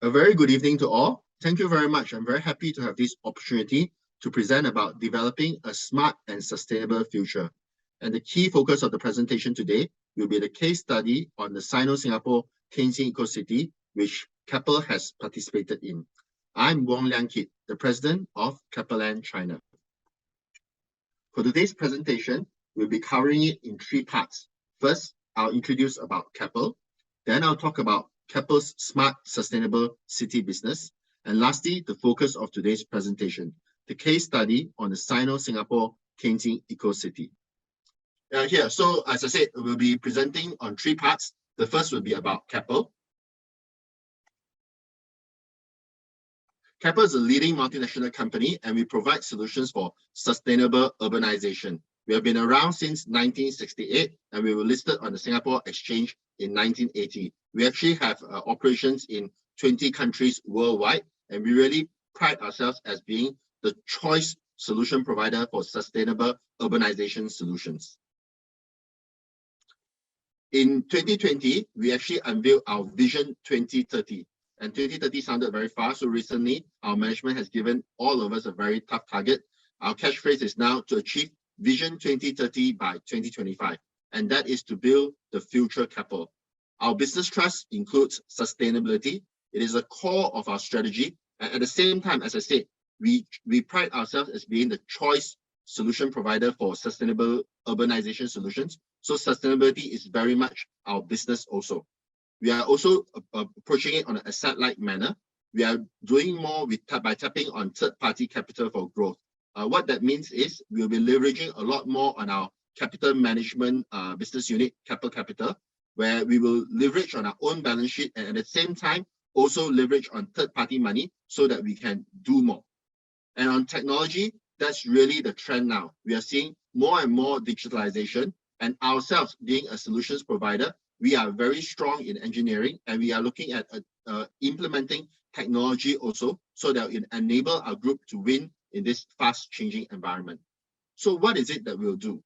A very good evening to all. Thank you very much. I'm very happy to have this opportunity to present about developing a smart and sustainable future. And the key focus of the presentation today will be the case study on the Sino-Singapore Tianjin Eco-city, which Keppel has participated in. I'm Liang Kit, the president of Keppel Land China. For today's presentation, we'll be covering it in three parts. First, I'll introduce about Keppel. Then I'll talk about Keppel's smart, sustainable city business. And lastly, the focus of today's presentation, the case study on the Sino-Singapore Tianjin Eco-city. So as I said, we'll be presenting on three parts. The first will be about Keppel. Keppel is a leading multinational company, and we provide solutions for sustainable urbanization. We have been around since 1968, and we were listed on the Singapore Exchange in 1980. We actually have operations in 20 countries worldwide, and we really pride ourselves as being the choice solution provider for sustainable urbanization solutions. In 2020, we actually unveiled our Vision 2030. And 2030 sounded very far, so recently our management has given all of us a very tough target. Our catchphrase is now to achieve Vision 2030 by 2025, and that is to build the future Keppel. Our business trust includes sustainability. It is a core of our strategy, and at the same time, as I said, we pride ourselves as being the choice solution provider for sustainable urbanization solutions. So sustainability is very much our business also. We are also approaching it on an asset-light manner. We are doing more by tapping on third-party capital for growth. What that means is we'll be leveraging a lot more on our capital management business unit, Keppel Capital, where we will leverage on our own balance sheet and at the same time also leverage on third-party money so that we can do more. And on technology, that's really the trend now. We are seeing more and more digitalization, and ourselves being a solutions provider, we are very strong in engineering, and we are looking at implementing technology also so that it enable our group to win in this fast-changing environment. So what is it that we'll do?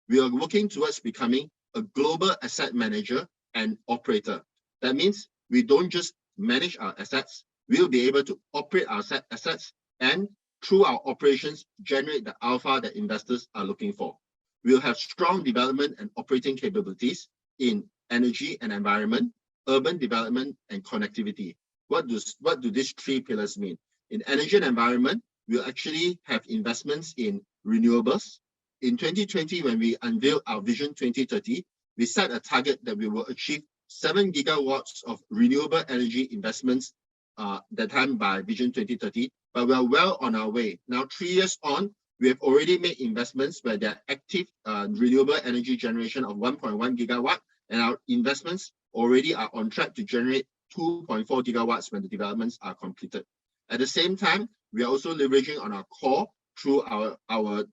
We are working towards becoming a global asset manager and operator. That means we don't just manage our assets, we'll be able to operate our assets and through our operations, generate the alpha that investors are looking for. We'll have strong development and operating capabilities in energy and environment, urban development, and connectivity. What do these three pillars mean? In energy and environment, we'll actually have investments in renewables. In 2020, when we unveiled our Vision 2030, we set a target that we will achieve 7 gigawatts of renewable energy investments that time by Vision 2030, but we are well on our way. Now, 3 years on, we have already made investments where there are active renewable energy generation of 1.1 gigawatt, and our investments already are on track to generate 2.4 gigawatts when the developments are completed. At the same time, we are also leveraging on our core through our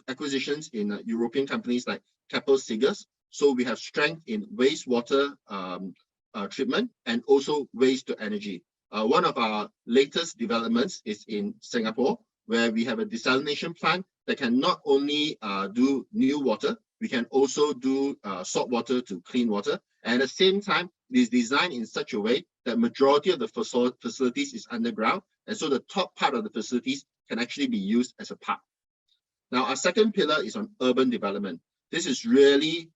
acquisitions in European companies like Keppel Sigers. So we have strength in wastewater treatment and also waste to energy. One of our latest developments is in Singapore, where we have a desalination plant that can not only do new water, we can also do salt water to clean water. And at the same time, it is designed in such a way that majority of the facilities is underground. And so the top part of the facilities can actually be used as a park. Now, our second pillar is on urban development. This is really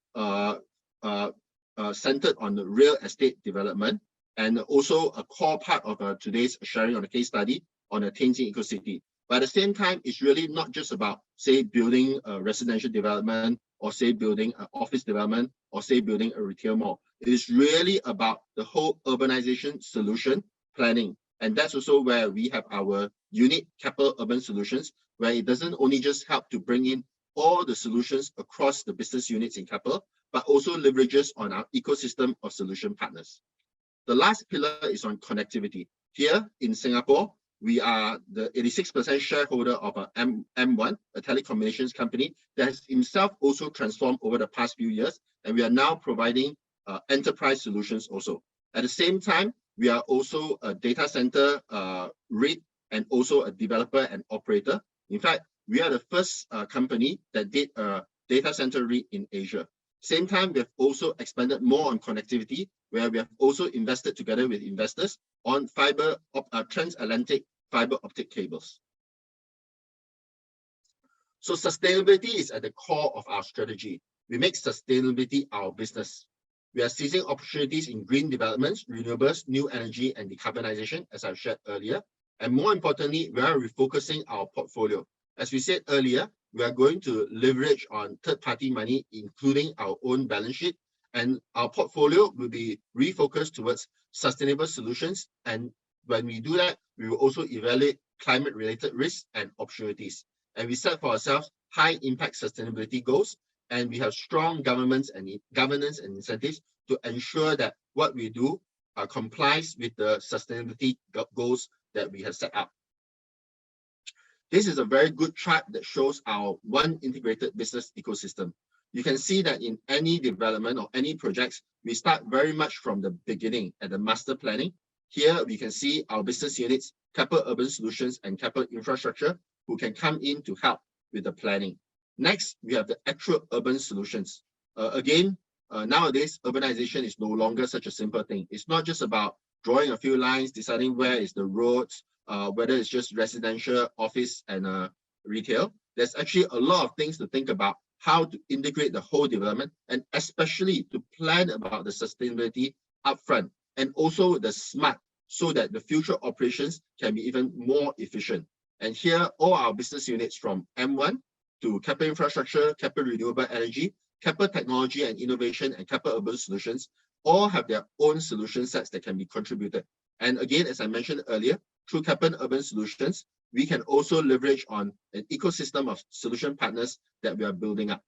centered on the real estate development and also a core part of today's sharing on the case study on the Tianjin Eco-city. But at the same time, it's really not just about, say, building a residential development or say building an office development or say building a retail mall. It is really about the whole urbanization solution planning. And that's also where we have our unique Keppel Urban Solutions, where it doesn't only just help to bring in all the solutions across the business units in Keppel, but also leverages on our ecosystem of solution partners. The last pillar is on connectivity. Here in Singapore, we are the 86% shareholder of M1, a telecommunications company that has himself also transformed over the past few years, and we are now providing enterprise solutions also. At the same time, we are also a data center REIT and also a developer and operator. In fact, we are the first company that did a data center REIT in Asia. Same time, we have also expanded more on connectivity, where we have also invested together with investors on transatlantic fiber optic cables. So sustainability is at the core of our strategy. We make sustainability our business. We are seizing opportunities in green developments, renewables, new energy, and decarbonization, as I've shared earlier. And more importantly, we are refocusing our portfolio. As we said earlier, we are going to leverage on third-party money, including our own balance sheet, and our portfolio will be refocused towards sustainable solutions. And when we do that, we will also evaluate climate-related risks and opportunities. And we set for ourselves high-impact sustainability goals, and we have strong governance and incentives to ensure that what we do complies with the sustainability goals that we have set up. This is a very good chart that shows our one integrated business ecosystem. You can see that in any development or any projects, we start very much from the beginning at the master planning. Here we can see our business units, Keppel Urban Solutions and Keppel Infrastructure, who can come in to help with the planning. Next, we have the actual urban solutions. Nowadays, urbanization is no longer such a simple thing. It's not just about drawing a few lines, deciding where is the roads, whether it's just residential, office, and retail. There's actually a lot of things to think about, how to integrate the whole development, and especially to plan about the sustainability upfront, and also the smart, so that the future operations can be even more efficient. And here, all our business units from M1 to Keppel Infrastructure, Keppel Renewable Energy, Keppel Technology and Innovation, and Keppel Urban Solutions all have their own solution sets that can be contributed. And again, as I mentioned earlier, through Keppel Urban Solutions, we can also leverage on an ecosystem of solution partners that we are building up.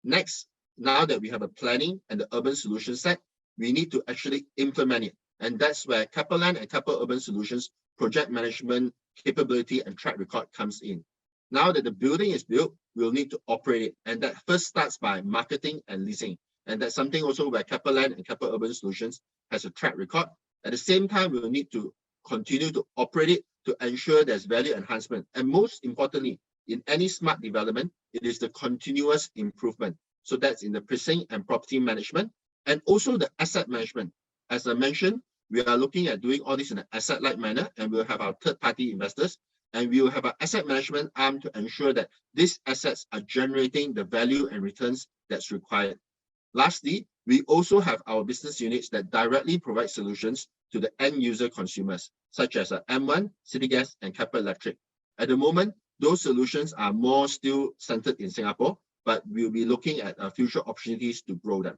Next, now that we have a planning and the urban solution set, we need to actually implement it. And that's where CapitaLand and Keppel Urban Solutions project management capability and track record comes in. Now that the building is built, we'll need to operate it. And that first starts by marketing and leasing. And that's something also where CapitaLand and Keppel Urban Solutions has a track record. At the same time, we'll need to continue to operate it to ensure there's value enhancement. And most importantly, in any smart development, it is the continuous improvement. So that's in the precinct and property management, and also the asset management. As I mentioned, we are looking at doing all this in an asset-light manner, and we'll have our third-party investors, and we will have an asset management arm to ensure that these assets are generating the value and returns that's required. Lastly, we also have our business units that directly provide solutions to the end user consumers, such as M1, City Gas, and Keppel Electric. At the moment, those solutions are more still centered in Singapore, but we'll be looking at future opportunities to grow them.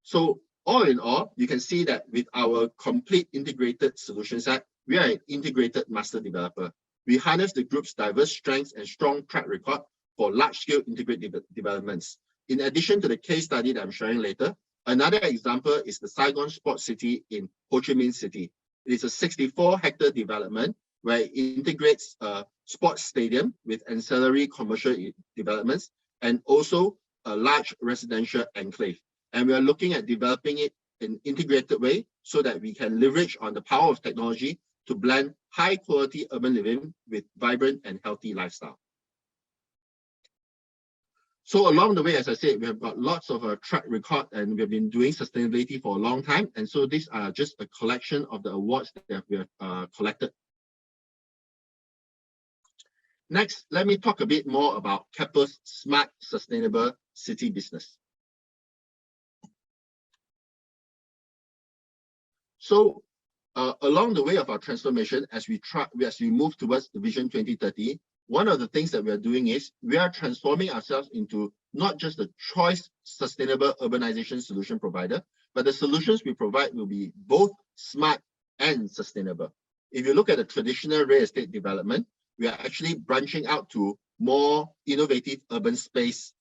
So all in all, you can see that with our complete integrated solution set, we are an integrated master developer. We harness the group's diverse strengths and strong track record for large-scale integrated developments. In addition to the case study that I'm sharing later, another example is the Saigon Sports City in Ho Chi Minh City. It is a 64-hectare development where it integrates a sports stadium with ancillary commercial developments and also a large residential enclave. And we are looking at developing it in an integrated way so that we can leverage on the power of technology to blend high-quality urban living with vibrant and healthy lifestyle. So along the way, as I said, we have got lots of track record, and we've been doing sustainability for a long time. And so these are just a collection of the awards that we have collected. Next, let me talk a bit more about Keppel's smart, sustainable city business. So along the way of our transformation, as we move towards the Vision 2030, one of the things that we are doing is we are transforming ourselves into not just a choice sustainable urbanization solution provider, but the solutions we provide will be both smart and sustainable. If you look at the traditional real estate development, we are actually branching out to more innovative urban space,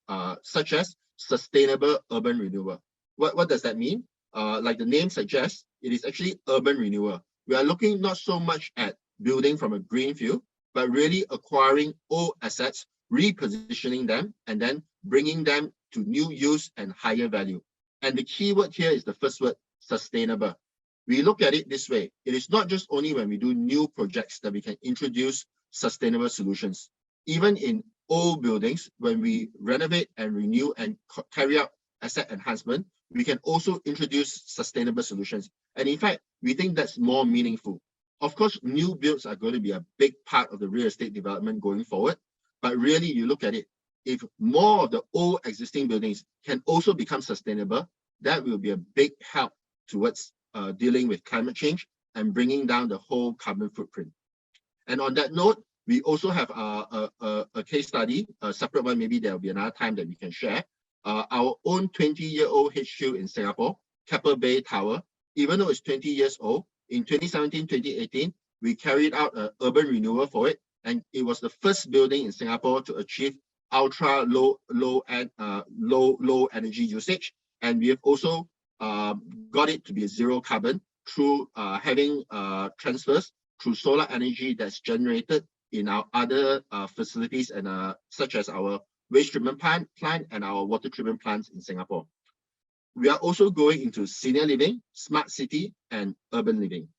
such as sustainable urban renewal. What does that mean? Like the name suggests, it is actually urban renewal. We are looking not so much at building from a green field, but really acquiring old assets, repositioning them, and then bringing them to new use and higher value. And the key word here is the first word, sustainable. We look at it this way. It is not just only when we do new projects that we can introduce sustainable solutions. Even in old buildings, when we renovate and renew and carry out asset enhancement, we can also introduce sustainable solutions. And in fact, we think that's more meaningful. Of course, new builds are going to be a big part of the real estate development going forward. But really, you look at it, if more of the old existing buildings can also become sustainable, that will be a big help towards dealing with climate change and bringing down the whole carbon footprint. And on that note, we also have a case study, a separate one. Maybe there will be another time that we can share. Our own 20-year-old HQ in Singapore, Keppel Bay Tower, even though it's 20 years old, in 2017, 2018, we carried out an urban renewal for it. And it was the first building in Singapore to achieve ultra low energy usage. And we have also got it to be zero carbon through having transfers through solar energy that's generated in our other facilities, and such as our waste treatment plant and our water treatment plants in Singapore. We are also going into senior living, smart city, and urban living.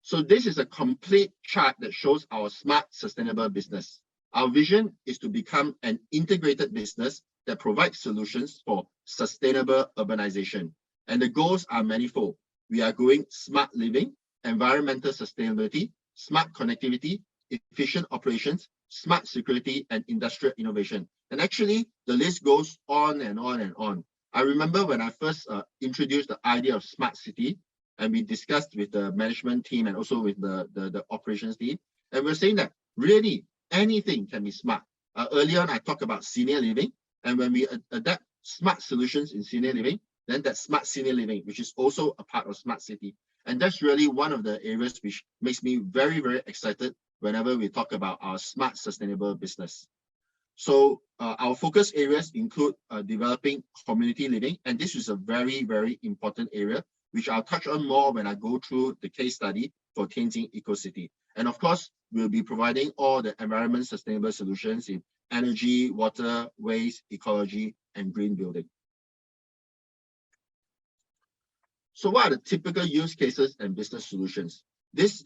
So this is a complete chart that shows our smart, sustainable business. Our vision is to become an integrated business that provides solutions for sustainable urbanization. And the goals are manifold. We are going smart living, environmental sustainability, smart connectivity, efficient operations, smart security, and industrial innovation. And actually, the list goes on and on and on. I remember when I first introduced the idea of smart city, and we discussed with the management team and also with the operations team, and we're saying that really anything can be smart. Earlier on, I talked about senior living, and when we adapt smart solutions in senior living, then that's smart senior living, which is also a part of smart city. And that's really one of the areas which makes me very, very excited whenever we talk about our smart sustainable business. So our focus areas include developing community living, and this is a very, very important area, which I'll touch on more when I go through the case study for Tianjin Eco-city. And of course, we'll be providing all the environment sustainable solutions in energy, water, waste, ecology, and green building. So what are the typical use cases and business solutions? This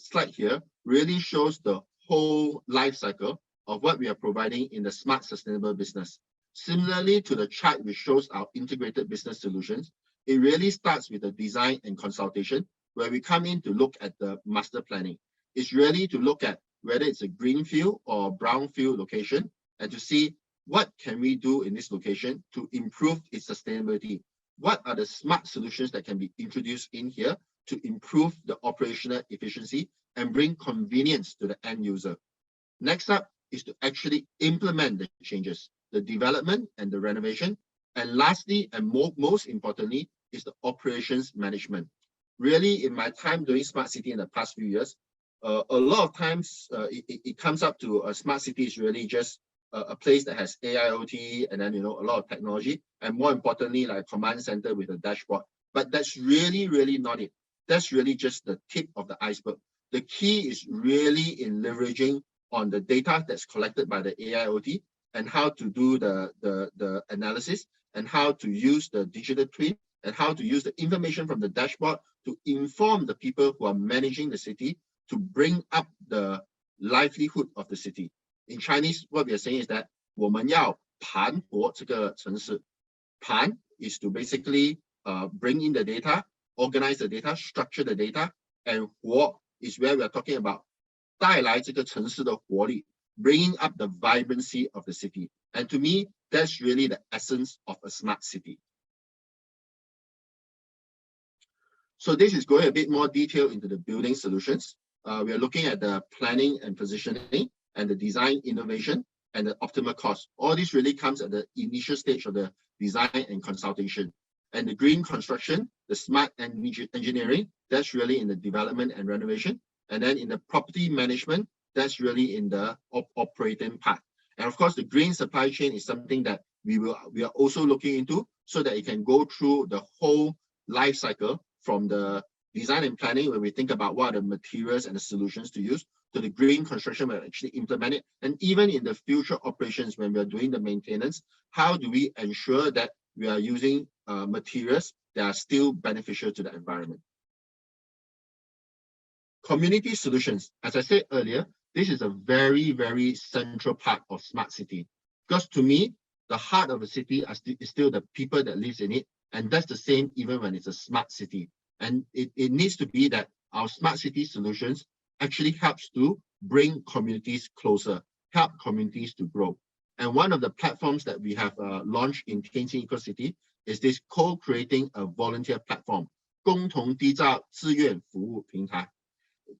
slide here really shows the whole life cycle of what we are providing in the smart sustainable business. Similarly to the chart which shows our integrated business solutions, it really starts with the design and consultation, where we come in to look at the master planning. It's really to look at whether it's a greenfield or brownfield location, and to see what can we do in this location to improve its sustainability. What are the smart solutions that can be introduced in here to improve the operational efficiency and bring convenience to the end user? Next up is to actually implement the changes, the development and the renovation. And lastly, and most importantly, is the operations management. Really, in my time doing smart city in the past few years, a lot of times it comes up to a smart city is really just a place that has AIoT and then, a lot of technology, and more importantly, like a command center with a dashboard. But that's really, really not it. That's really just the tip of the iceberg. The key is really in leveraging on the data that's collected by the AIoT and how to do the analysis and how to use the digital twin and how to use the information from the dashboard to inform the people who are managing the city to bring up the livelihood of the city. In Chinese, what we are saying is that 我们要盘活这个城市. Pan is to basically bring in the data, organize the data, structure the data, and 活 is where we are talking about 带来这个城市的活力, bringing up the vibrancy of the city. And to me, that's really the essence of a smart city. So this is going a bit more detail into the building solutions. We are looking at the planning and positioning and the design innovation and the optimal cost. All this really comes at the initial stage of the design and consultation. And the green construction, the smart engineering, that's really in the development and renovation. And then in the property management, that's really in the operating part. And of course, the green supply chain is something that we are also looking into so that it can go through the whole life cycle from the design and planning, where we think about what are the materials and the solutions to use, to the green construction where we actually implement it. And even in the future operations, when we are doing the maintenance, how do we ensure that we are using materials that are still beneficial to the environment? Community solutions. As I said earlier, this is a very, very central part of smart city. Because to me, the heart of a city is still the people that lives in it. And that's the same even when it's a smart city. And it needs to be that our smart city solutions actually helps to bring communities closer, help communities to grow. And one of the platforms that we have launched in Tianjin Eco-city is this co-creating a volunteer platform, 共同缔造志愿服务平台.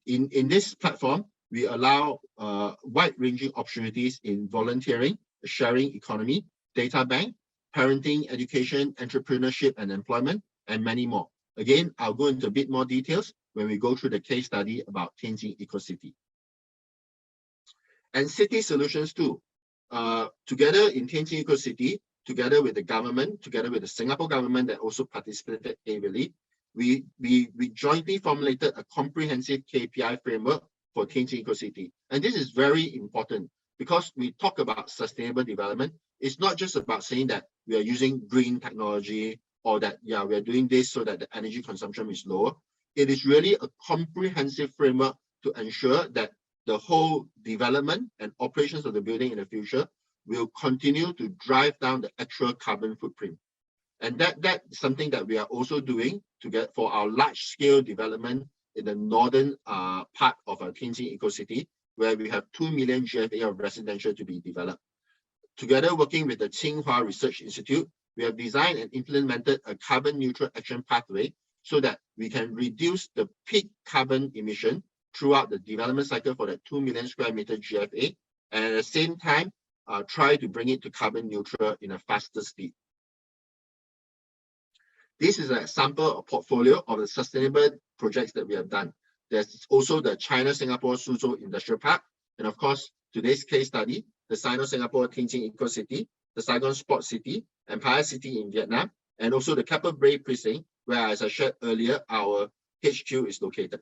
In this platform, we allow wide-ranging opportunities in volunteering, sharing economy, data bank, parenting, education, entrepreneurship, and employment, and many more. Again, I'll go into a bit more details when we go through the case study about Tianjin Eco-city. And city solutions too. Together in Tianjin Eco-city, together with the government, together with the Singapore government that also participated heavily, we jointly formulated a comprehensive KPI framework for Tianjin Eco-city. And this is very important because we talk about sustainable development. It's not just about saying that we are using green technology or that, we are doing this so that the energy consumption is lower. It is really a comprehensive framework to ensure that the whole development and operations of the building in the future will continue to drive down the actual carbon footprint. And that's something that we are also doing to get for our large-scale development in the northern part of our Tianjin Eco-city, where we have 2 million GFA of residential to be developed. Together, working with the Tsinghua Research Institute, we have designed and implemented a carbon-neutral action pathway so that we can reduce the peak carbon emission throughout the development cycle for the 2 million square meter GFA, and at the same time, try to bring it to carbon neutral in a faster speed. This is an example of portfolio of the sustainable projects that we have done. There's also the China-Singapore Suzhou Industrial Park, and of course, today's case study, the Sino-Singapore Tianjin Eco-city, the Saigon Sports City, Empire City in Vietnam, and also the Keppel Land precinct, where, as I shared earlier, our HQ is located.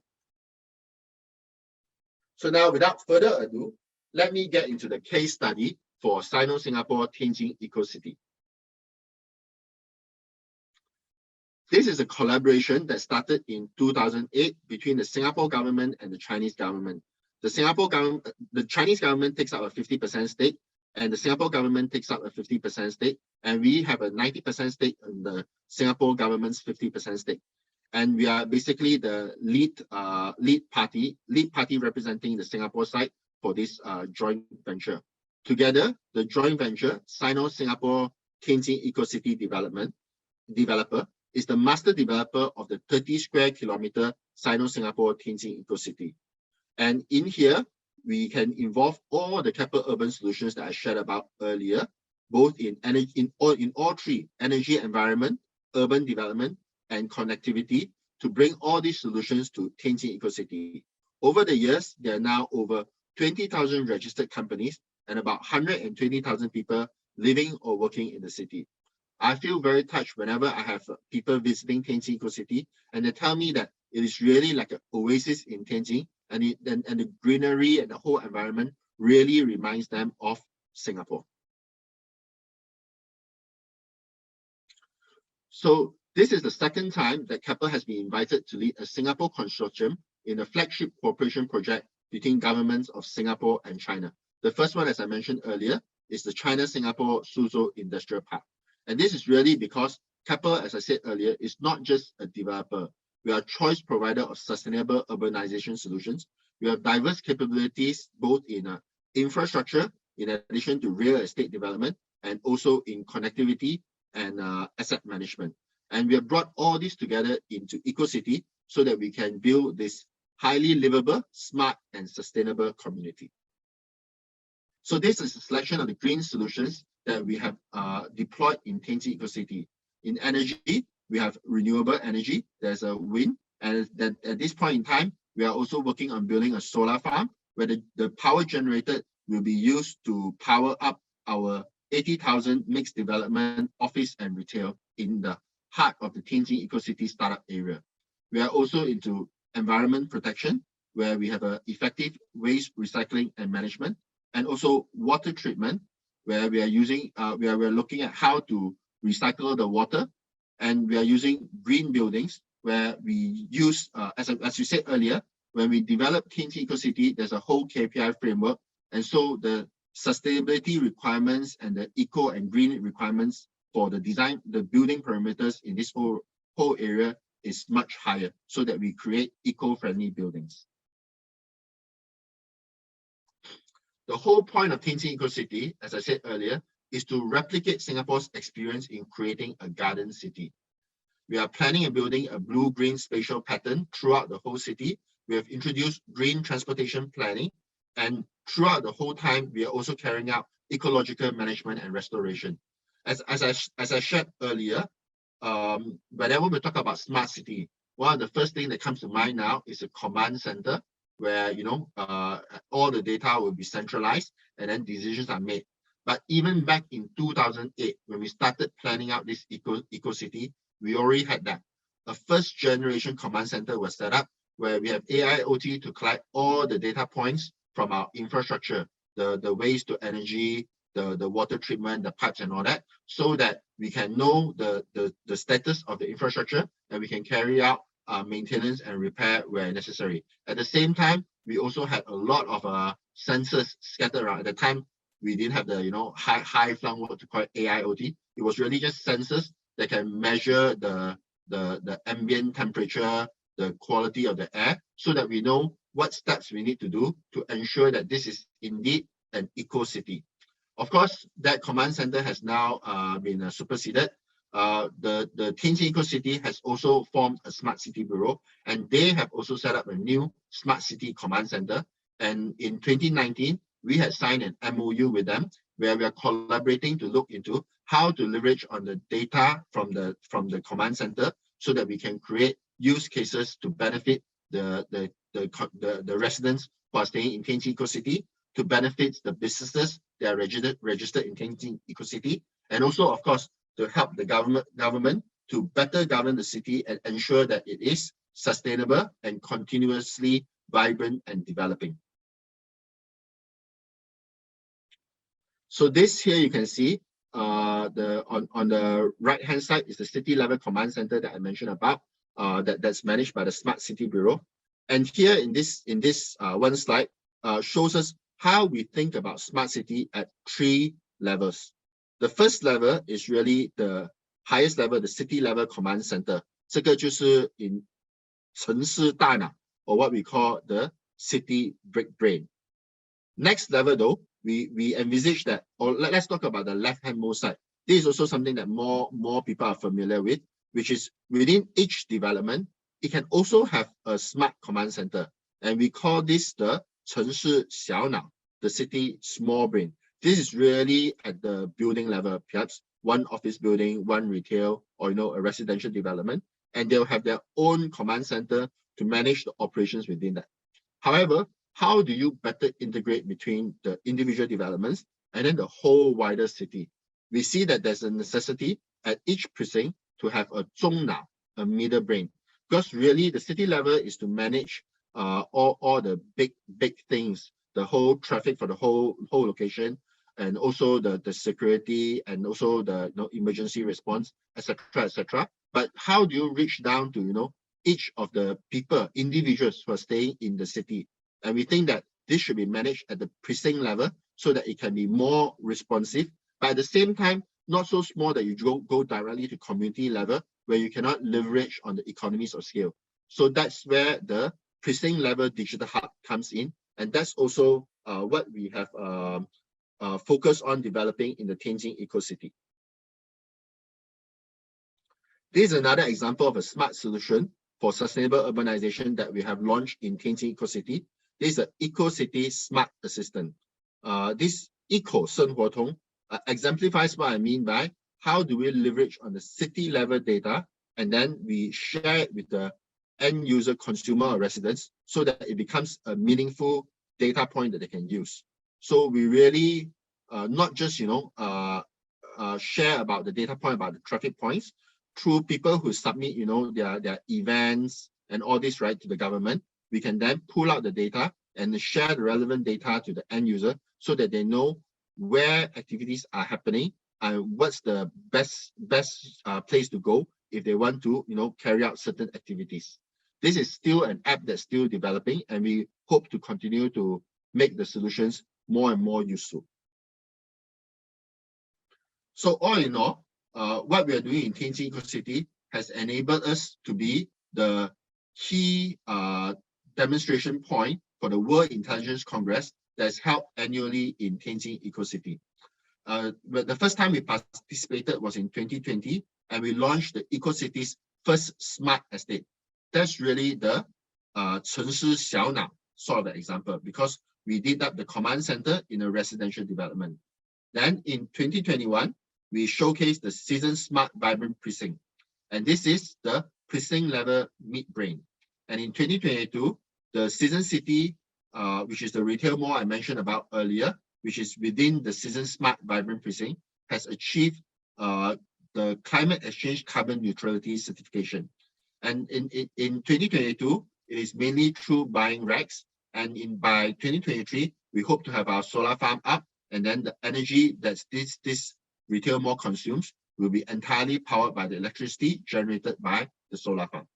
So now, without further ado, let me get into the case study for Sino-Singapore Tianjin Eco-city. This is a collaboration that started in 2008 between the Singapore government and the Chinese government. The Chinese government takes up a 50% stake, and the Singapore government takes up a 50% stake, and we have a 90% stake in the Singapore government's 50% stake. And we are basically the lead party representing the Singapore side for this joint venture. Together, the joint venture, Sino-Singapore Tianjin Eco-city developer, is the master developer of the 30 square kilometer Sino-Singapore Tianjin Eco-city. And in here, we can involve all the Keppel urban solutions that I shared about earlier, both in energy, in all three: energy, environment, urban development, and connectivity, to bring all these solutions to Tianjin Eco-city. Over the years, there are now over 20,000 registered companies and about 120,000 people living or working in the city. I feel very touched whenever I have people visiting Tianjin Eco-city, and they tell me that it is really like an oasis in Tianjin, and the greenery and the whole environment really reminds them of Singapore. So this is the second time that Keppel has been invited to lead a Singapore consortium in a flagship cooperation project between governments of Singapore and China. The first one, as I mentioned earlier, is the China-Singapore Suzhou Industrial Park. And this is really because Keppel, as I said earlier, is not just a developer. We are a choice provider of sustainable urbanization solutions. We have diverse capabilities, both in infrastructure, in addition to real estate development, and also in connectivity and asset management. And we have brought all this together into Eco-city so that we can build this highly livable, smart, and sustainable community. So this is a selection of the green solutions that we have deployed in Tianjin Eco-city. In energy, we have renewable energy. There's a wind, and at this point in time, we are also working on building a solar farm where the power generated will be used to power up our 80,000 mixed development, office, and retail in the heart of the Tianjin Eco-city startup area. We are also into environment protection, where we have an effective waste recycling and management, and also water treatment, where we are using, we are looking at how to recycle the water, and we are using green buildings, where we use, as you said earlier, when we develop Tianjin Eco-city, there's a whole KPI framework. And so the sustainability requirements and the eco and green requirements for the design, the building parameters in this whole area is much higher, so that we create eco-friendly buildings. The whole point of Tianjin Eco-city, as I said earlier, is to replicate Singapore's experience in creating a garden city. We are planning and building a blue-green spatial pattern throughout the whole city. We have introduced green transportation planning, and throughout the whole time, we are also carrying out ecological management and restoration. As I shared earlier, whenever we talk about smart city, one of the first things that comes to mind now is a command center, where all the data will be centralized and then decisions are made. But even back in 2008, when we started planning out this eco-city, we already had that. A first generation command center was set up, where we have AIoT to collect all the data points from our infrastructure, the waste to energy, the water treatment, the pipes and all that, so that we can know the status of the infrastructure and we can carry out maintenance and repair where necessary. At the same time, we also had a lot of sensors scattered around. At the time, we didn't have the high flung what to call it AIoT. It was really just sensors that can measure the ambient temperature, the quality of the air, so that we know what steps we need to do to ensure that this is indeed an eco-city. Of course, that command center has now been superseded. The Tianjin Eco-city has also formed a smart city bureau, and they have also set up a new smart city command center. And in 2019, we had signed an MOU with them, where we are collaborating to look into how to leverage on the data from the command center, so that we can create use cases to benefit the residents who are staying in Tianjin Eco-city, to benefit the businesses that are registered in Tianjin Eco-city, and also, of course, to help the government to better govern the city and ensure that it is sustainable and continuously vibrant and developing. So this here you can see on the right hand side is the city level command center that I mentioned about, that's managed by the Smart City Bureau. And here in this one slide shows us how we think about smart city at 3 levels. The first level is really the highest level, the city level command center. 这个就是in 城市大脑, or what we call the city brick brain. Next level though, we envisage that, or let's talk about the left-hand most side. This is also something that more people are familiar with, which is within each development, it can also have a smart command center. And we call this the 城市小脑, the city small brain. This is really at the building level, perhaps one office building, one retail, or a residential development, and they'll have their own command center to manage the operations within that. However, how do you better integrate between the individual developments and then the whole wider city? We see that there's a necessity at each precinct to have a 中脑, a middle brain, because really the city level is to manage all the big things, the whole traffic for the whole location, and also the security, and also the emergency response, etc. But how do you reach down to each of the people, individuals who are staying in the city? And we think that this should be managed at the precinct level, so that it can be more responsive, but at the same time not so small that you go directly to community level, where you cannot leverage on the economies of scale. So that's where the precinct level digital hub comes in, and that's also what we have focused on developing in the Tianjin Eco-city. This is another example of a smart solution for sustainable urbanization that we have launched in Tianjin Eco-city. This is an Eco-city Smart Assistant. This Eco 生活通 exemplifies what I mean by how do we leverage on the city level data, and then we share it with the end user, consumer, or residents, so that it becomes a meaningful data point that they can use. So we really not just share about the data point, about the traffic points, through people who submit their events and all this right to the government. We can then pull out the data and share the relevant data to the end user, so that they know where activities are happening and what's the best place to go if they want to carry out certain activities. This is still an app that's still developing, and we hope to continue to make the solutions more and more useful. So all in all, what we are doing in Tianjin Eco-city has enabled us to be the key demonstration point for the World Intelligence Congress that's held annually in Tianjin Eco-city. But the first time we participated was in 2020, and we launched the Eco-city's first smart estate. That's really the 城市小脑 sort of example, because we did up the command center in a residential development. Then in 2021, we showcased the Season Smart Vibrant Precinct, and this is the precinct level mid-brain. And in 2022, the Season City, which is the retail mall I mentioned about earlier, which is within the Season Smart Vibrant Precinct, has achieved the Climate Exchange Carbon Neutrality certification. And in 2022, it is mainly through buying racks. And by 2023, we hope to have our solar farm up, and then the energy that this retail mall consumes will be entirely powered by the electricity generated by the solar farm.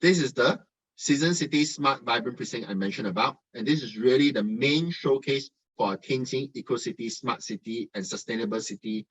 This is the Season City Smart Vibrant Precinct I mentioned about, and this is really the main showcase for Tianjin Eco-city, Smart City, and Sustainable City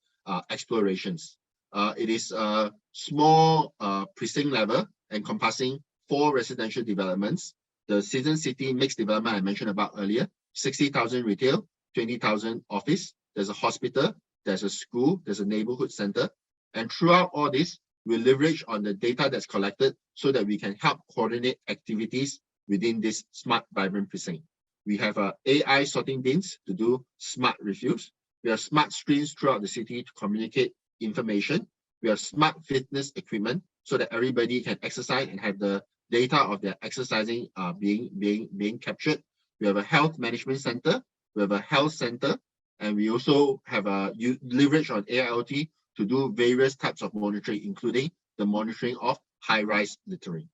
explorations. It is a small precinct level encompassing 4 residential developments. The Season City mixed development I mentioned about earlier, 60,000 retail, 20,000 office. There's a hospital, there's a school, there's a neighborhood center. And throughout all this, we leverage on the data that's collected so that we can help coordinate activities within this smart vibrant precinct. We have AI sorting bins to do smart refills. We have smart screens throughout the city to communicate information. We have smart fitness equipment so that everybody can exercise and have the data of their exercising being captured. We have a health management center. We have a health center, and we also have a leverage on AIoT to do various types of monitoring, including the monitoring of high-rise littering.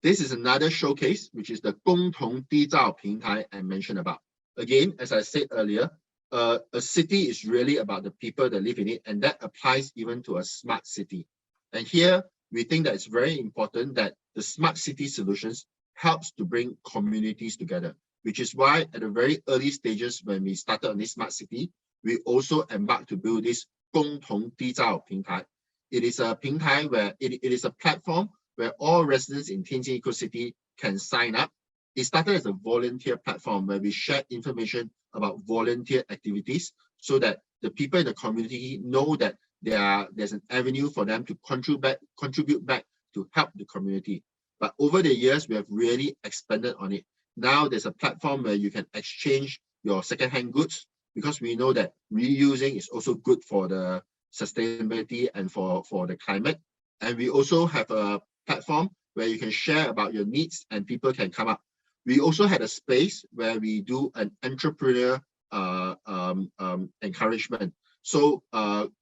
This is another showcase, which is the 共同缔造平台 I mentioned about. Again, as I said earlier, a city is really about the people that live in it, and that applies even to a smart city. And here, we think that it's very important that the smart city solutions helps to bring communities together, which is why at the very early stages when we started on this smart city, we also embarked to build this 共同缔造平台. It is a 平台 where it is a platform where all residents in Tianjin Eco-city can sign up. It started as a volunteer platform where we share information about volunteer activities so that the people in the community know that there's an avenue for them to contribute back to help the community. But over the years, we have really expanded on it. Now there's a platform where you can exchange your secondhand goods, because we know that reusing is also good for the sustainability and for the climate. And we also have a platform where you can share about your needs and people can come up. We also had a space where we do an entrepreneur encouragement. So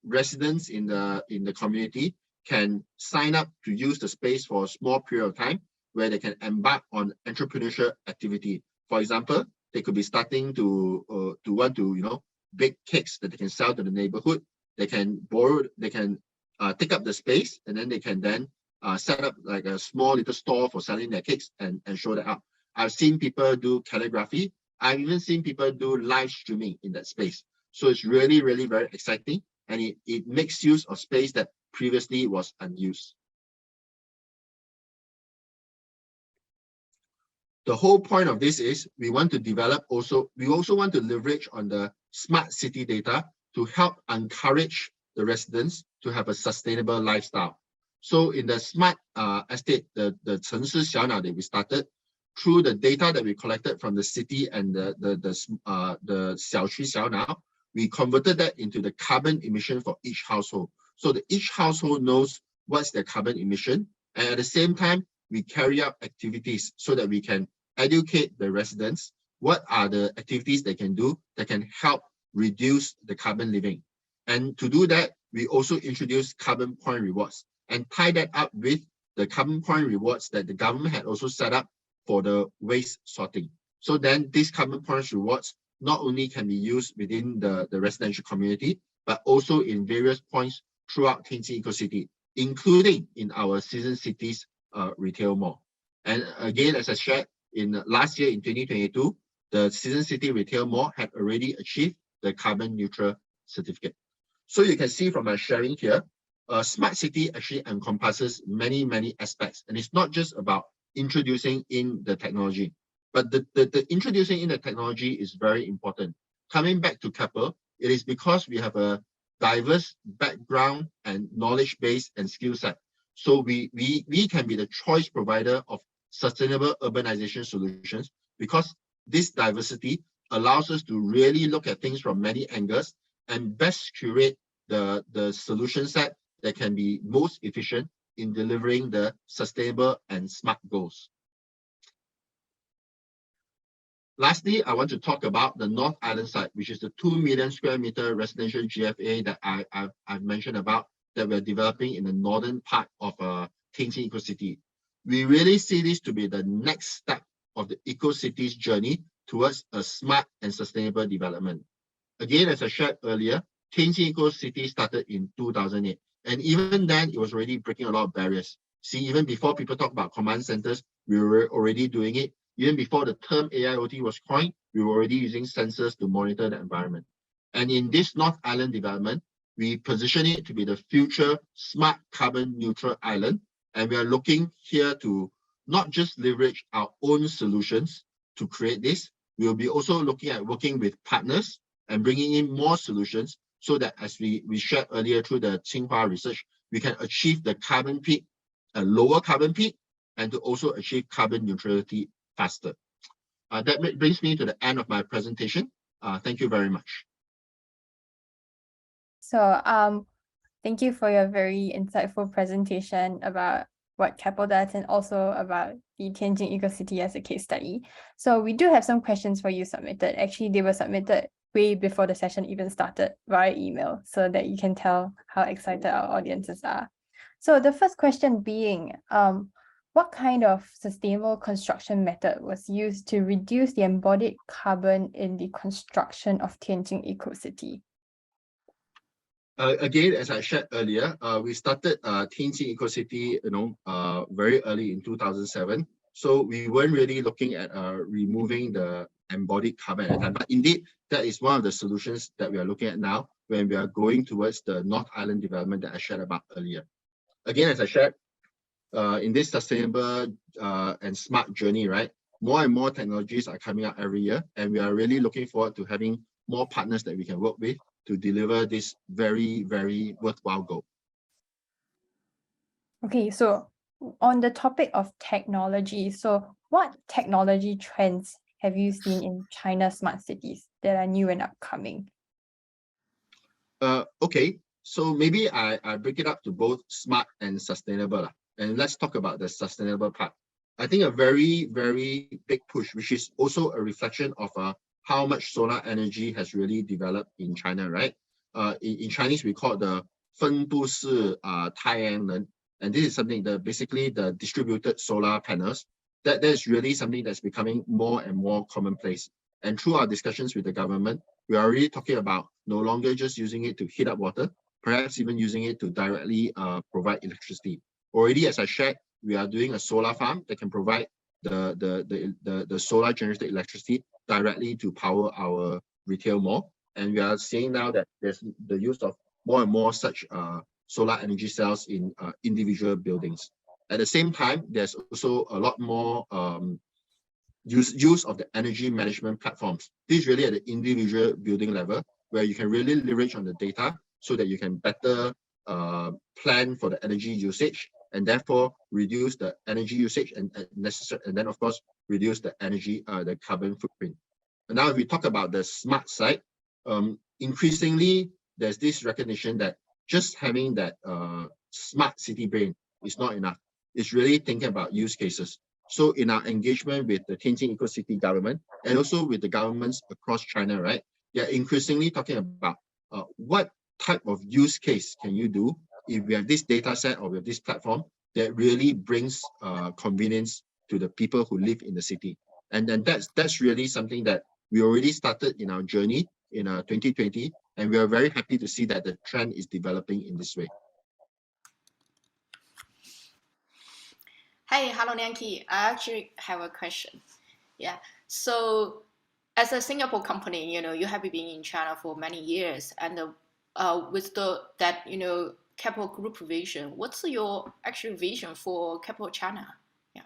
residents in the community can sign up to use the space for a small period of time where they can embark on entrepreneurship activity. For example, they could be starting to want to bake cakes that they can sell to the neighborhood. They can take up the space, and then they can then set up like a small little store for selling their cakes and show that up. I've seen people do calligraphy. I've even seen people do live streaming in that space. So it's really, really very exciting, and it makes use of space that previously was unused. The whole point of this is we want to develop we also want to leverage on the smart city data to help encourage the residents to have a sustainable lifestyle. So in the smart estate, the 城市小脑 that we started, through the data that we collected from the city and the 小区小脑, we converted that into the carbon emission for each household. So that each household knows what's their carbon emission, and at the same time, we carry out activities so that we can educate the residents what are the activities they can do that can help reduce the carbon living. And to do that, we also introduce carbon point rewards and tie that up with the carbon point rewards that the government had also set up for the waste sorting. So then these carbon points rewards not only can be used within the residential community, but also in various points throughout Tianjin Eco-city, including in our Season Cities retail mall. And again, as I shared, in last year in 2022, the Season City retail mall had already achieved the carbon neutral certificate. So you can see from my sharing here, smart city actually encompasses many aspects, and it's not just about introducing in the technology, but the introducing in the technology is very important. Coming back to Keppel, it is because we have a diverse background and knowledge base and skill set. So we can be the choice provider of sustainable urbanization solutions, because this diversity allows us to really look at things from many angles and best curate the solution set that can be most efficient in delivering the sustainable and smart goals. Lastly, I want to talk about the North Island site, which is the 2 million square meter residential GFA that I've mentioned about, that we're developing in the northern part of Tianjin Eco-city. We really see this to be the next step of the Eco-city's journey towards a smart and sustainable development. Again, as I shared earlier, Tianjin Eco-city started in 2008. And even then, it was already breaking a lot of barriers. See, even before people talk about command centers, we were already doing it. Even before the term AIoT was coined, we were already using sensors to monitor the environment. And in this North Island development, we position it to be the future smart carbon neutral island. And we are looking here to not just leverage our own solutions to create this, we will be also looking at working with partners and bringing in more solutions, so that as we shared earlier through the Tsinghua research, we can achieve the carbon peak, a lower carbon peak, and to also achieve carbon neutrality faster. That brings me to the end of my presentation. Thank you very much. So thank you for your very insightful presentation about what Keppel does and also about the Tianjin Eco-city as a case study. So we do have some questions for you submitted. Actually, they were submitted way before the session even started via email, so that you can tell how excited our audiences are. So the first question being, what kind of sustainable construction method was used to reduce the embodied carbon in the construction of Tianjin Eco-city? Again, as I shared earlier, we started Tianjin Eco-city, very early in 2007. So we weren't really looking at removing the embodied carbon at the time. But indeed, that is one of the solutions that we are looking at now when we are going towards the North Island development that I shared about earlier. Again, as I shared, in this sustainable and smart journey, right, more and more technologies are coming out every year, and we are really looking forward to having more partners that we can work with to deliver this very worthwhile goal. Okay, so on the topic of technology, so what technology trends have you seen in China's smart cities that are new and upcoming? Okay, so maybe I break it up to both smart and sustainable. And let's talk about the sustainable part. I think a very big push, which is also a reflection of how much solar energy has really developed in China, right? In Chinese, we call it the 分布式太阳能, and this is something that basically the distributed solar panels, that is really something that's becoming more and more commonplace. And through our discussions with the government, we are really talking about no longer just using it to heat up water, perhaps even using it to directly provide electricity. Already, as I shared, we are doing a solar farm that can provide the solar generated electricity directly to power our retail mall. And we are seeing now that there's the use of more and more such solar energy cells in individual buildings. At the same time, there's also a lot more use of the energy management platforms. This is really at the individual building level, where you can really leverage on the data so that you can better plan for the energy usage, and therefore reduce the energy usage and then of course reduce the energy, the carbon footprint. And now if we talk about the smart side, increasingly there's this recognition that just having that smart city brain is not enough. It's really thinking about use cases. So in our engagement with the Tianjin Eco-city government and also with the governments across China, right, they're increasingly talking about what type of use case can you do if we have this data set or we have this platform that really brings convenience to the people who live in the city. And then that's really something that We already started in our journey in 2020, and we are very happy to see that the trend is developing in this way. Hey, hello, Liang Kit. I actually have a question. Yeah. So, as a Singapore company, you have been in China for many years, and with that Keppel Group vision, what's your actual vision for Keppel China? Yeah.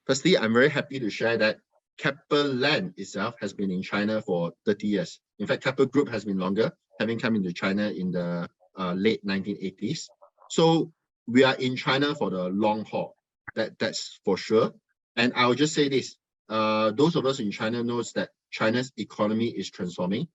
Firstly, I'm very happy to share that CapitaLand itself has been in China for 30 years. In fact, Keppel Group has been longer, having come into China in the late 1980s. So we are in China for the long haul. That's for sure. And I'll just say this: those of us in China knows that China's economy is transforming,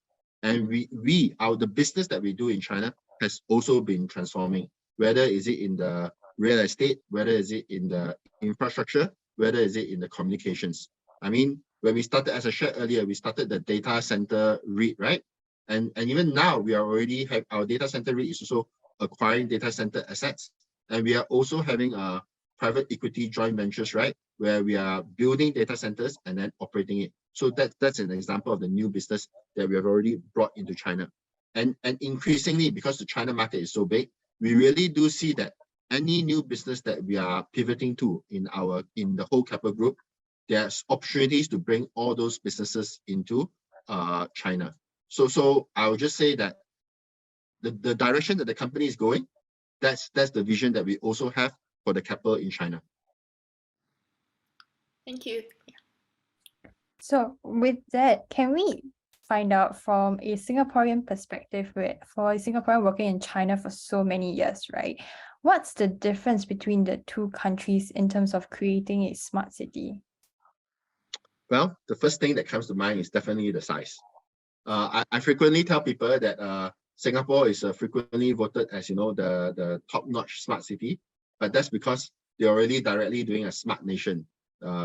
and the business that we do in China has also been transforming. Whether is it in the real estate, whether is it in the infrastructure, whether is it in the communications. I mean, when we started, as I shared earlier, we started the data center REIT, right? And even now, we are already have our data center REIT is also acquiring data center assets, and we are also having a private equity joint ventures, right, where we are building data centers and then operating it. So that's an example of the new business that we have already brought into China. And increasingly, because the China market is so big, we really do see that any new business that we are pivoting to in the whole Keppel Group, there's opportunities to bring all those businesses into China. So I would just say that the direction that the company is going, that's the vision that we also have for the Keppel in China. Thank you. So with that, can we find out from a Singaporean perspective, for a Singaporean working in China for so many years, right? What's the difference between the two countries in terms of creating a smart city? Well, the first thing that comes to mind is definitely the size. I frequently tell people that Singapore is frequently voted as the top-notch smart city, but that's because they're already directly doing a smart nation,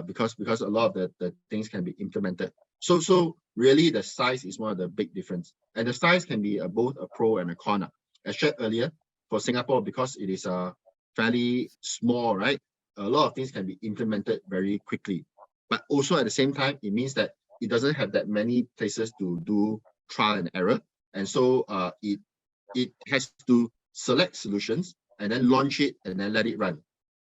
because a lot of the things can be implemented. So really the size is one of the big difference, and the size can be both a pro and a con. As shared earlier, for Singapore, because it is fairly small, right? A lot of things can be implemented very quickly, but also at the same time, it means that it doesn't have that many places to do trial and error, and so it has to select solutions and then launch it and then let it run.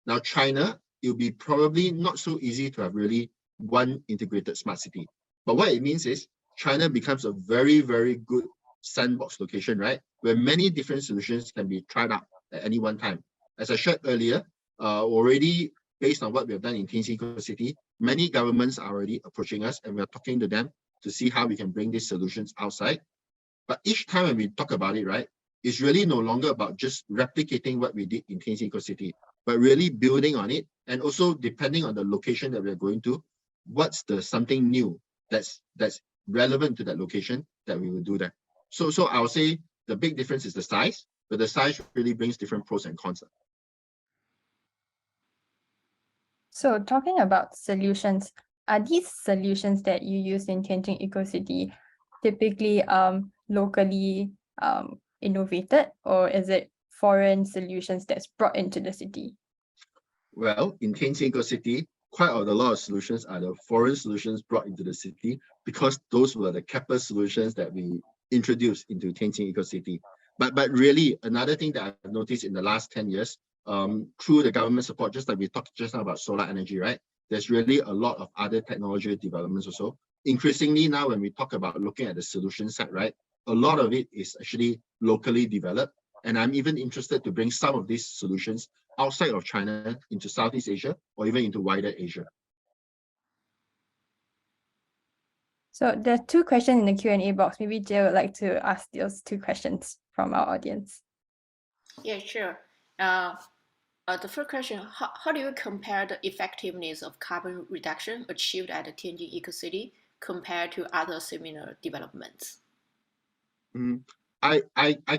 Now, China, it'll be probably not so easy to have really one integrated smart city. But what it means is China becomes a very, very good sandbox location, right? Where many different solutions can be tried out at any one time. As I shared earlier, already based on what we have done in Tianjin Eco-city, many governments are already approaching us, and we are talking to them to see how we can bring these solutions outside. But each time when we talk about it, right, it's really no longer about just replicating what we did in Tianjin Eco-city, but really building on it, and also depending on the location that we're going to, what's the something new that's relevant to that location that we will do that. So I would say the big difference is the size, but the size really brings different pros and cons. So talking about solutions, are these solutions that you use in Tianjin Eco-city typically locally innovated, or is it foreign solutions that's brought into the city? Well, in Tianjin Eco-city, quite a lot of solutions are the foreign solutions brought into the city, because those were the Keppel solutions that we introduced into Tianjin Eco-city. But really, another thing that I've noticed in the last 10 years, through the government support, just like we talked just now about solar energy, right? There's really a lot of other technology developments also. Increasingly now, when we talk about looking at the solution set, right, a lot of it is actually locally developed. And I'm even interested to bring some of these solutions outside of China into Southeast Asia, or even into wider Asia. So there are two questions in the Q&A box. Maybe Jay would like to ask those two questions from our audience. Yeah, sure. The first question, how do you compare the effectiveness of carbon reduction achieved at the Tianjin Eco-city compared to other similar developments? I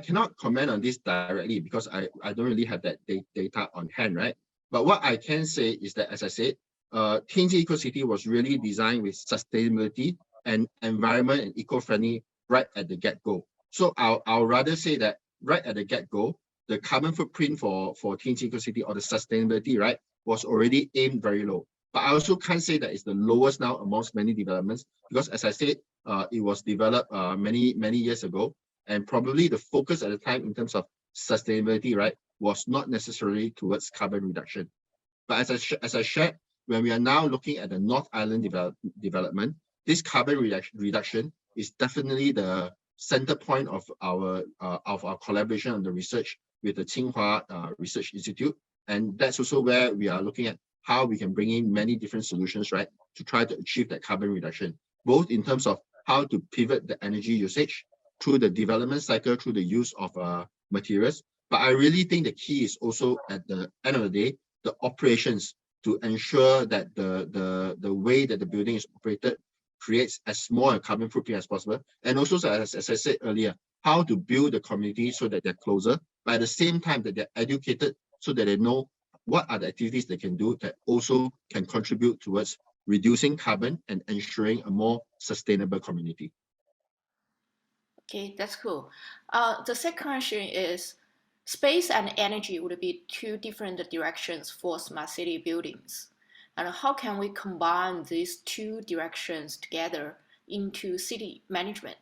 cannot comment on this directly because I don't really have that data on hand, right? But what I can say is that, as I said, Tianjin Eco-city was really designed with sustainability and environment and eco-friendly right at the get-go. So I'll rather say that right at the get-go, the carbon footprint for Tianjin Eco-city, or the sustainability, right, was already aimed very low. but I also can't say that it's the lowest now amongst many developments, because as I said, it was developed many years ago, and probably the focus at the time in terms of sustainability, right, was not necessarily towards carbon reduction. But as I shared, when we are now looking at the North Island development, this carbon reduction is definitely the center point of our collaboration on the research with the Tsinghua Research Institute. And that's also where we are looking at how we can bring in many different solutions, right, to try to achieve that carbon reduction, both in terms of how to pivot the energy usage through the development cycle, through the use of materials. But I really think the key is also, at the end of the day, the operations, to ensure that the way that the building is operated creates as small a carbon footprint as possible. And also, as I said earlier, how to build the community so that they're closer, but at the same time that they're educated so that they know what are the activities they can do that also can contribute towards reducing carbon and ensuring a more sustainable community. Okay, that's cool. The second question is, space and energy would be two different directions for smart city buildings. And how can we combine these two directions together into city management?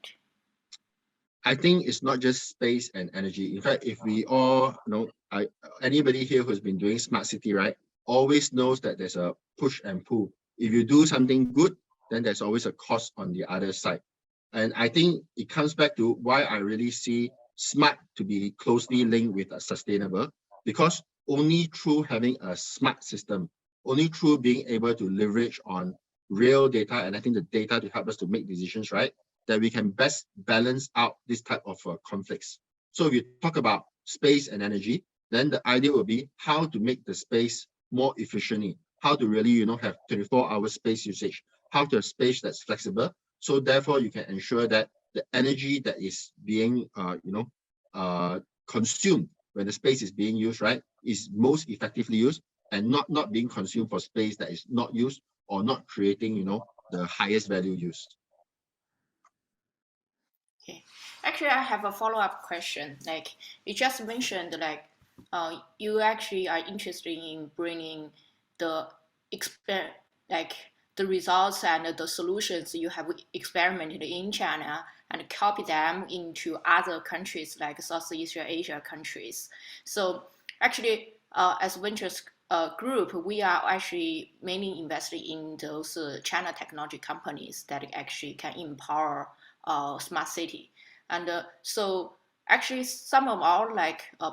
I think it's not just space and energy. In fact, if we all know, anybody here who's been doing smart city, right, always knows that there's a push and pull. If you do something good, then there's always a cost on the other side. And I think it comes back to why I really see smart to be closely linked with a sustainable, because only through having a smart system, only through being able to leverage on real data, and I think the data to help us to make decisions, right, that we can best balance out this type of conflicts. So if you talk about space and energy, then the idea will be how to make the space more efficiently, how to really, have 24-hour space usage, how to have space that's flexible. So therefore, you can ensure that the energy that is being, consumed when the space is being used, right, is most effectively used, and not being consumed for space that is not used or not creating, the highest value used. Okay, actually, I have a follow-up question. Like you just mentioned, like you actually are interested in bringing the the results and the solutions you have experimented in China and copy them into other countries like Southeast Asia countries. So actually, as Venturous group, we are actually mainly invested in those China technology companies that actually can empower smart city. And so actually some of our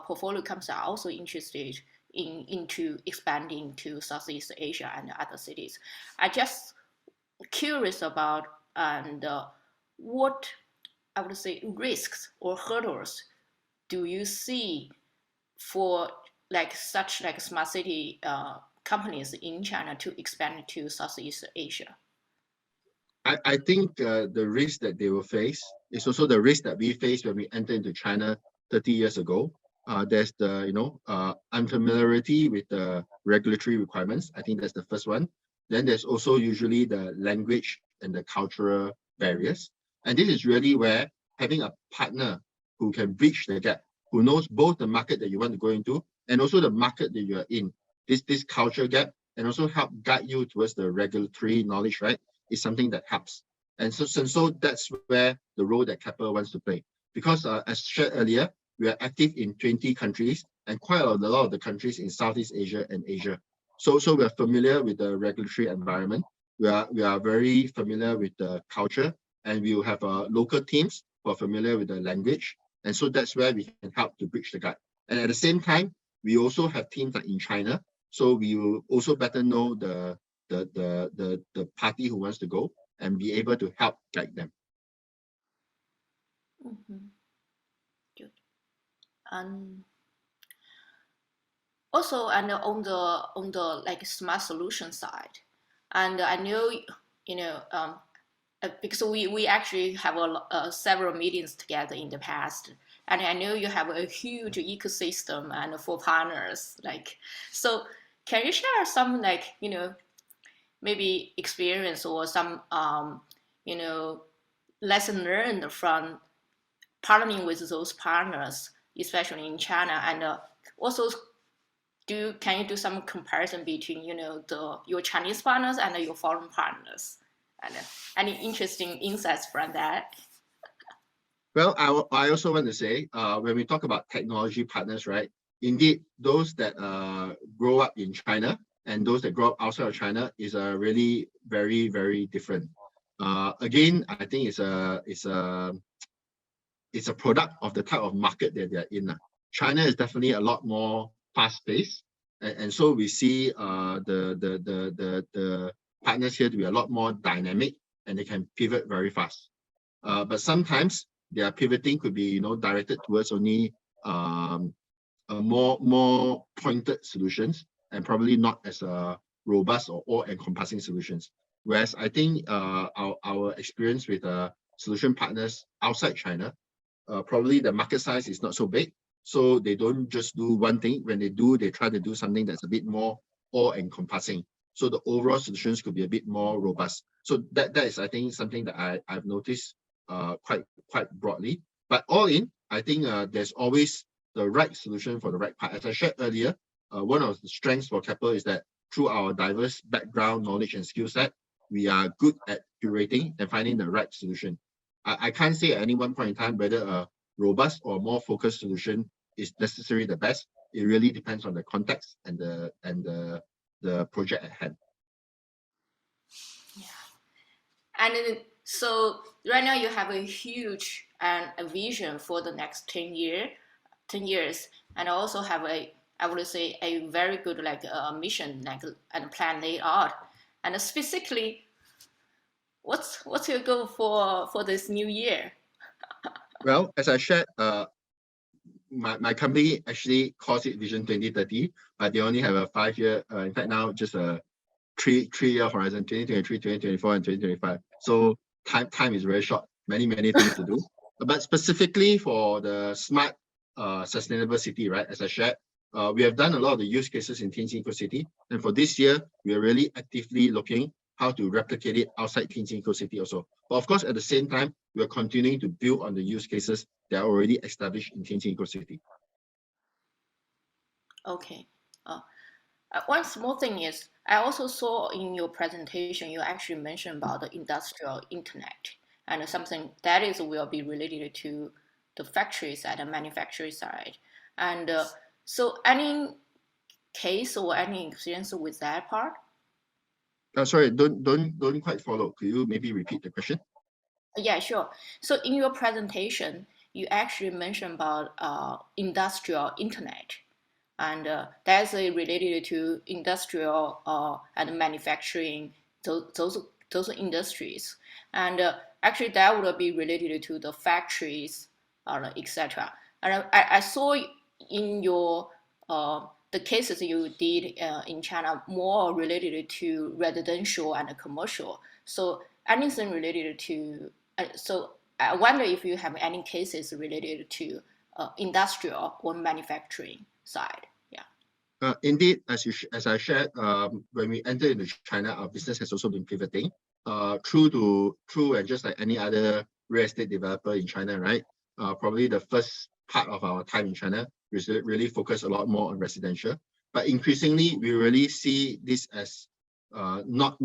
portfolio companies are also interested into expanding to Southeast Asia and other cities. I just curious about what I would say risks or hurdles do you see for such smart city companies in China to expand to Southeast Asia? I think the risk that they will face is also the risk that we faced when we entered into China 30 years ago. There's the unfamiliarity with the regulatory requirements. I think that's the first one. Then there's also usually the language and the cultural barriers. And this is really where having a partner who can bridge the gap, who knows both the market that you want to go into and also the market that you are in, this culture gap, and also help guide you towards the regulatory knowledge, right, is something that helps. And so that's where the role that Keppel wants to play. Because as shared earlier, we are active in 20 countries and quite a lot of the countries in Southeast Asia and Asia. So we are familiar with the regulatory environment. We are very familiar with the culture, and we will have local teams who are familiar with the language. And so that's where we can help to bridge the gap. And at the same time, we also have teams like in China. So we will also better know the party who wants to go and be able to help guide them. Mm-hmm. Good. Also, and on the smart solution side, and I know because we actually have several meetings together in the past, and I know you have a huge ecosystem and for partners. So, can you share some maybe experience or some lesson learned from partnering with those partners, especially in China, and also can you do some comparison between, your Chinese partners and your foreign partners, and any interesting insights from that? Well, I also want to say, when we talk about technology partners, right? Indeed, those that grow up in China and those that grow up outside of China is really very, very different. Again, I think it's a product of the type of market that they're in. China is definitely a lot more fast-paced, and so we see the partners here to be a lot more dynamic, and they can pivot very fast. But sometimes their pivoting could be, directed towards only more pointed solutions, and probably not as robust or all-encompassing solutions. Whereas I think our experience with solution partners outside China, probably the market size is not so big, so they don't just do one thing. When they do, they try to do something that's a bit more all-encompassing. So the overall solutions could be a bit more robust. So that is, I think, something that I've noticed quite broadly. But all in, I think there's always the right solution for the right part. As I shared earlier, one of the strengths for Keppel is that through our diverse background, knowledge, and skill set, we are good at curating and finding the right solution. I can't say at any one point in time whether a robust or more focused solution is necessarily the best. It really depends on the context and the project at hand. Yeah. And so right now you have a huge a vision for the next 10 years, and also have I would say a very good mission and plan laid out. And specifically, what's your goal for this new year? Well, as I shared, my company actually calls it Vision 2030, but they only have a 5-year, in fact now just a three-year horizon, 2023, 2024, and 2025. So time is very short, many things to do. But specifically for the smart sustainable city, right, as I shared, we have done a lot of the use cases in Tianjin Eco-city, and for this year, we are really actively looking how to replicate it outside Tianjin Eco-city also. But of course, at the same time, we are continuing to build on the use cases that are already established in Tianjin Eco-city. Okay. One small thing is, I also saw in your presentation, you actually mentioned about the industrial internet, and something that will be related to the factories and the manufacturing side. And so any case or any experience with that part? Sorry, don't quite follow. Could you maybe repeat the question? Yeah, sure. So in your presentation, you actually mentioned about industrial internet, and that's related to industrial and manufacturing, those industries, and actually that would be related to the factories, etc. And I saw in your the cases you did in China more related to residential and commercial. So anything related to so I wonder if you have any cases related to industrial or manufacturing side. Yeah. Indeed, as I shared, when we entered into China, our business has also been pivoting. True, and just like any other real estate developer in China, right? Probably the first part of our time in China was really focused a lot more on residential. But increasingly, we really see this as not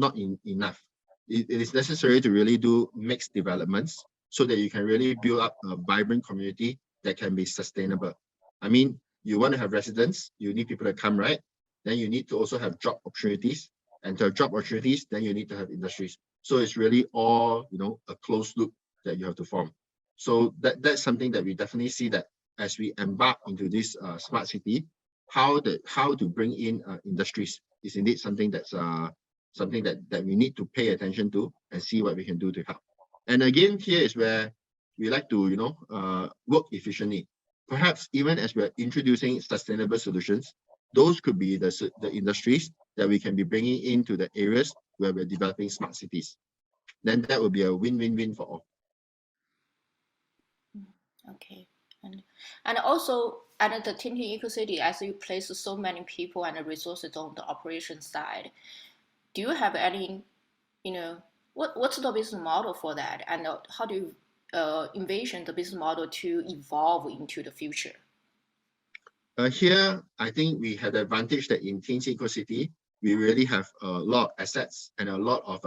enough. It is necessary to really do mixed developments so that you can really build up a vibrant community that can be sustainable. I mean, you want to have residents, you need people to come, right? Then you need to also have job opportunities. And to have job opportunities, then you need to have industries. So it's really all, a closed loop that you have to form. So that's something that we definitely see that as we embark into this smart city, how to bring in industries is indeed something that's something that we need to pay attention to and see what we can do to help. And again, here is where we like to, work efficiently. Perhaps even as we're introducing sustainable solutions, those could be the industries that we can be bringing into the areas where we're developing smart cities. Then that will be a win-win-win for all. Okay. And also at the Tianjin Eco-city, as you place so many people and resources on the operation side, do you have any, what's the business model for that? And how do you envision the business model to evolve into the future? Here, I think we had the advantage that in Tianjin Eco-city, we really have a lot of assets and a lot of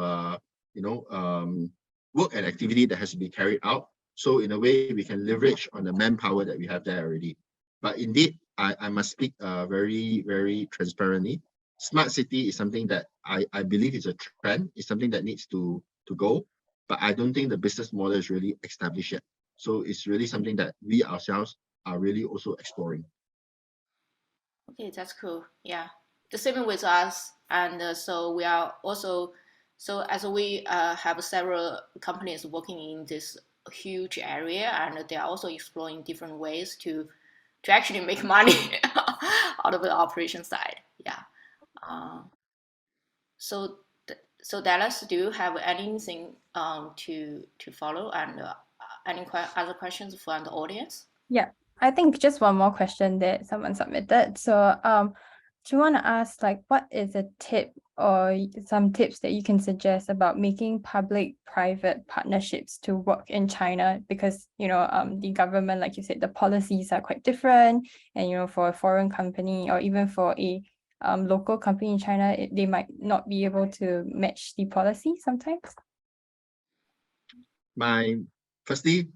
work and activity that has to be carried out. So in a way, we can leverage on the manpower that we have there already. But indeed, I must speak very, very transparently. Smart city is something that I believe is a trend. It's something that needs to go. But I don't think the business model is really established yet. So it's really something that we ourselves are really also exploring. Okay, that's cool. Yeah, the same with us. And so we are also, so as we have several companies working in this huge area, and they are also exploring different ways to actually make money out of the operation side. Yeah. So so Dallas, do you have anything to follow, and any other questions from the audience? Yeah, I think just one more question that someone submitted. So do you want to ask, like, what is a tip or some tips that you can suggest about making public-private partnerships to work in China? Because, the government, like you said, the policies are quite different. And, for a foreign company or even for a local company in China, they might not be able to match the policy sometimes. Firstly,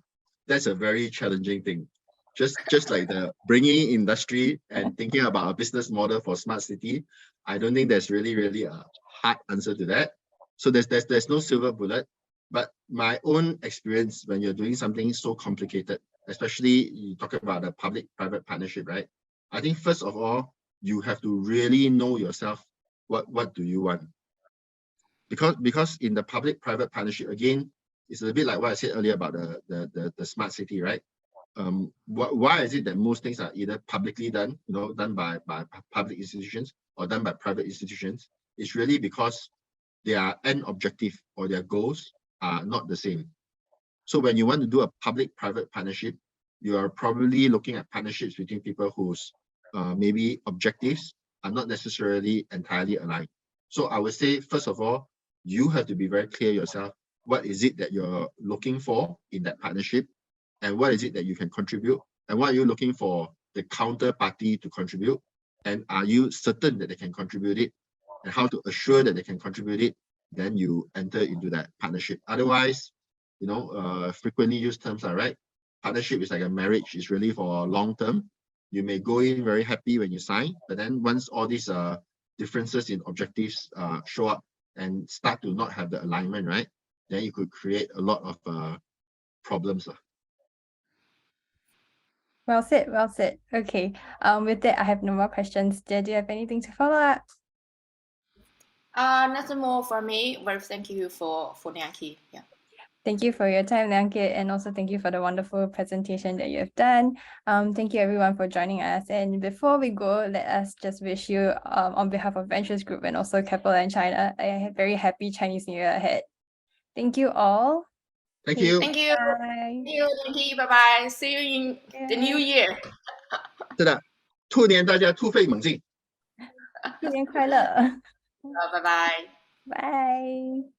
that's a very challenging thing. Just like the bringing industry and thinking about a business model for smart city, I don't think there's really a hard answer to that. So there's no silver bullet. But my own experience when you're doing something so complicated, especially you talk about a public-private partnership, right? I think first of all, you have to really know yourself. What do you want? Because in the public-private partnership, again, it's a bit like what I said earlier about the smart city, right? Why is it that most things are either publicly done, done by public institutions or done by private institutions? It's really because their end objective or their goals are not the same. So when you want to do a public-private partnership, you are probably looking at partnerships between people whose maybe objectives are not necessarily entirely aligned. So I would say, first of all, you have to be very clear yourself. What is it that you're looking for in that partnership? And what is it that you can contribute? And what are you looking for the counterparty to contribute? And are you certain that they can contribute it? And how to assure that they can contribute it? Then you enter into that partnership. Otherwise, frequently used terms are right. Partnership is like a marriage. It's really for long term. You may go in very happy when you sign, but then once all these differences in objectives show up and start to not have the alignment, right? Then you could create a lot of problems. Well said, well said. Okay. With that, I have no more questions. Do you have anything to follow up? Nothing more from me. Well, thank you for Liang Kit. Yeah. Thank you for your time, Liang Kit, and also thank you for the wonderful presentation that you have done. Thank you everyone for joining us. And before we go, let us just wish you, on behalf of Venturous Group and also Keppel Land China, a very happy Chinese New Year ahead. Thank you all. Thank you. Thank you. Bye. Thank you. Bye bye. See you in the new year. 是的，兔年大家突飞猛进。新年快乐。拜拜。Bye.